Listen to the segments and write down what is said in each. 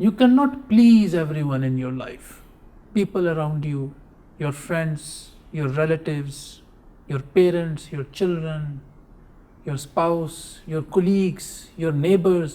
You cannot please everyone in your life. People around you, your friends, your relatives, your parents, your children, your spouse, your colleagues, your neighbors,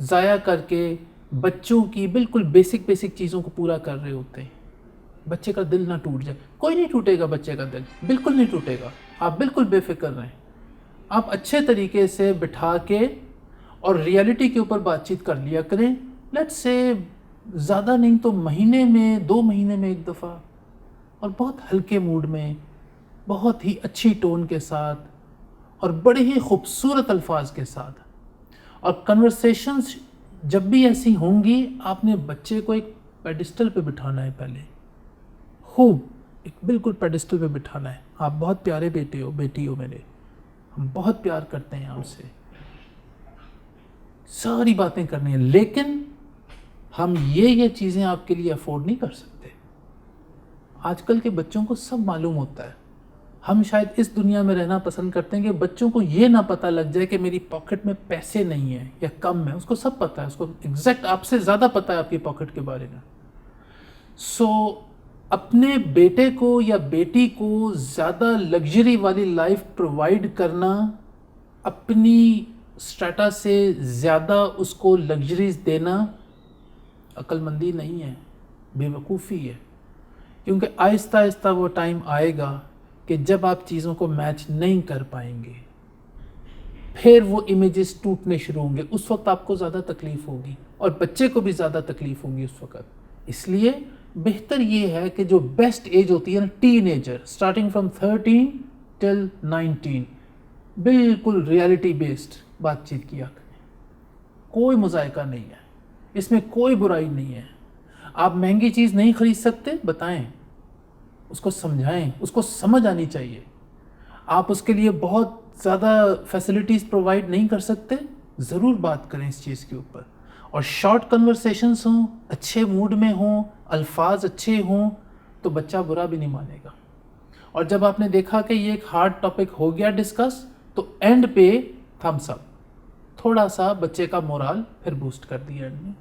ضائع کر کے بچوں کی بالکل basic چیزوں کو پورا کر رہے ہوتے ہیں. بچے کا دل نہ ٹوٹ جائے. کوئی نہیں ٹوٹے گا بچے کا دل, بالکل نہیں ٹوٹے گا. آپ بالکل بے فکر رہیں. آپ اچھے طریقے سے بٹھا کے اور ریئلٹی کے اوپر بات چیت کر لیا کریں. لیٹس سے زیادہ نہیں تو مہینے میں 2 مہینے میں ایک دفعہ, اور بہت ہلکے موڈ میں, بہت ہی اچھی ٹون کے ساتھ اور بڑے ہی خوبصورت الفاظ کے ساتھ. اور کنورسیشنز جب بھی ایسی ہوں گی, آپ نے بچے کو ایک پیڈسٹل پہ بٹھانا ہے. پہلے خوب ایک بالکل پیڈسٹل پہ بٹھانا ہے. آپ بہت پیارے بیٹے ہو, بیٹی ہو میرے, ہم بہت پیار کرتے ہیں آپ سے, ساری باتیں کرنی ہیں, لیکن ہم یہ چیزیں آپ کے لیے افورڈ نہیں کر سکتے. آج کل کے بچوں کو سب معلوم ہوتا ہے. ہم شاید اس دنیا میں رہنا پسند کرتے ہیں کہ بچوں کو یہ نہ پتہ لگ جائے کہ میری پاکٹ میں پیسے نہیں ہیں یا کم ہیں. اس کو سب پتہ ہے, اس کو ایگزیکٹ آپ سے زیادہ پتہ ہے آپ کی پاکٹ کے بارے میں. سو اپنے بیٹے کو یا بیٹی کو زیادہ لگژری والی لائف پرووائڈ کرنا, اپنی اسٹیٹا سے زیادہ اس کو لگژریز دینا عقل مندی نہیں ہے, بے وقوفی ہے. کیونکہ آہستہ آہستہ وہ ٹائم آئے گا کہ جب آپ چیزوں کو میچ نہیں کر پائیں گے, پھر وہ امیجز ٹوٹنے شروع ہوں گے. اس وقت آپ کو زیادہ تکلیف ہوگی اور بچے کو بھی زیادہ تکلیف ہوگی اس وقت. اس لیے بہتر یہ ہے کہ جو بیسٹ ایج ہوتی ہے نا, ٹین ایجر, اسٹارٹنگ فرام 13 ٹل 19, بالکل ریالٹی بیسڈ بات چیت کیا کریں. کوئی مذائقہ نہیں ہے, اس میں کوئی برائی نہیں ہے. آپ مہنگی چیز نہیں خرید سکتے, بتائیں, اس کو سمجھائیں, اس کو سمجھ آنی چاہیے. آپ اس کے لیے بہت زیادہ فیسلٹیز پرووائڈ نہیں کر سکتے, ضرور بات کریں اس چیز کے اوپر. اور شارٹ کنورسیشنز ہوں, اچھے موڈ میں ہوں, الفاظ اچھے ہوں, تو بچہ برا بھی نہیں مانے گا. اور جب آپ نے دیکھا کہ یہ ایک ہارڈ ٹاپک ہو گیا ڈسکس, تو اینڈ پہ تھمس اپ, تھوڑا سا بچے کا مورال پھر بوسٹ کر دیا اینڈ میں.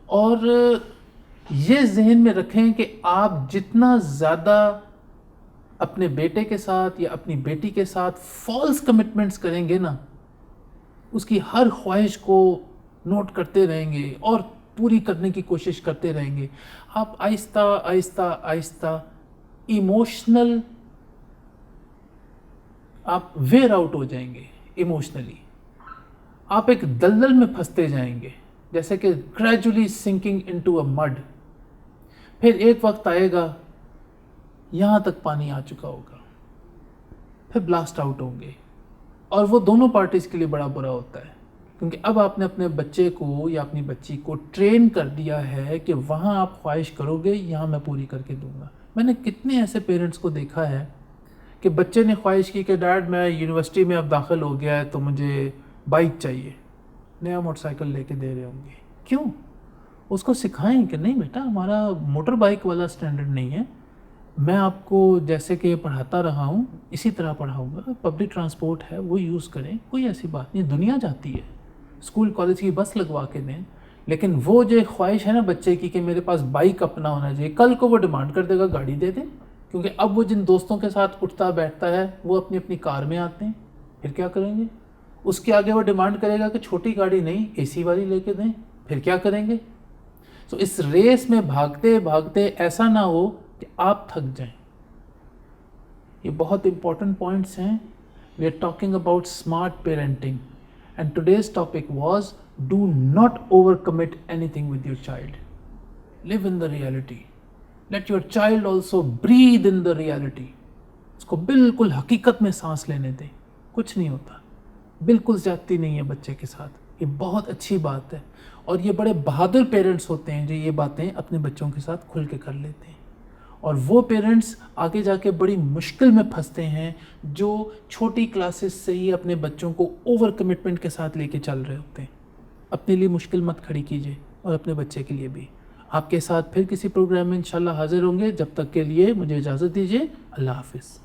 اور یہ ذہن میں رکھیں کہ آپ جتنا زیادہ اپنے بیٹے کے ساتھ یا اپنی بیٹی کے ساتھ فالس کمٹمنٹس کریں گے نا, اس کی ہر خواہش کو نوٹ کرتے رہیں گے اور پوری کرنے کی کوشش کرتے رہیں گے, آپ آہستہ آہستہ آہستہ ایموشنل آپ ویئر آؤٹ ہو جائیں گے. ایموشنلی آپ ایک دلدل میں پھنستے جائیں گے, جیسے کہ gradually sinking into a mid. پھر ایک وقت آئے گا یہاں تک پانی آ چکا ہوگا, پھر بلاسٹ آؤٹ ہوں گے. اور وہ دونوں پارٹیز کے لیے بڑا برا ہوتا ہے, کیونکہ اب آپ نے اپنے بچے کو یا اپنی بچی کو ٹرین کر دیا ہے کہ وہاں آپ خواہش کرو گے, یہاں میں پوری کر کے دوں گا. میں نے کتنے ایسے پیرنٹس کو دیکھا ہے کہ بچے نے خواہش کی کہ ڈیڈ میں یونیورسٹی میں اب داخل ہو گیا ہے تو مجھے بائک چاہیے, نیا موٹر سائیکل لے کے دے رہے ہوں گے. کیوں؟ اس کو سکھائیں کہ نہیں بیٹا, ہمارا موٹر بائک والا سٹینڈرڈ نہیں ہے, میں آپ کو جیسے کہ پڑھاتا رہا ہوں اسی طرح پڑھاؤں گا. پبلک ٹرانسپورٹ ہے وہ یوز کریں, کوئی ایسی بات نہیں, دنیا جاتی ہے, اسکول کالج کی بس لگوا کے دیں. لیکن وہ جو خواہش ہے نا بچے کی کہ میرے پاس بائک اپنا ہونا چاہیے, کل کو وہ ڈیمانڈ کر دے گا گاڑی دے دیں. کیونکہ اب وہ جن دوستوں کے ساتھ اٹھتا بیٹھتا ہے وہ اپنی اپنی کار میں آتے ہیں, پھر کیا کریں گے؟ اس کے آگے وہ ڈیمانڈ کرے گا کہ چھوٹی گاڑی نہیں, اے سی والی لے کے دیں, پھر کیا کریں گے؟ تو اس ریس میں بھاگتے بھاگتے ایسا نہ ہو کہ آپ تھک جائیں. یہ بہت امپورٹنٹ پوائنٹس ہیں. We are talking about smart parenting and today's topic was do not overcommit anything with your child. Live in the reality. Let your child also breathe in the reality. اس کو بالکل حقیقت میں سانس لینے دیں. کچھ نہیں ہوتا, بالکل زیادتی نہیں ہے بچے کے ساتھ. یہ بہت اچھی بات ہے, اور یہ بڑے بہادر پیرنٹس ہوتے ہیں جو یہ باتیں اپنے بچوں کے ساتھ کھل کے کر لیتے ہیں. اور وہ پیرنٹس آگے جا کے بڑی مشکل میں پھنستے ہیں جو چھوٹی کلاسز سے ہی اپنے بچوں کو اوور کمٹمنٹ کے ساتھ لے کے چل رہے ہوتے ہیں. اپنے لیے مشکل مت کھڑی کیجیے اور اپنے بچے کے لیے بھی. آپ کے ساتھ پھر کسی پروگرام میں انشاءاللہ حاضر ہوں گے. جب تک کے لیے مجھے اجازت دیجیے. اللہ حافظ.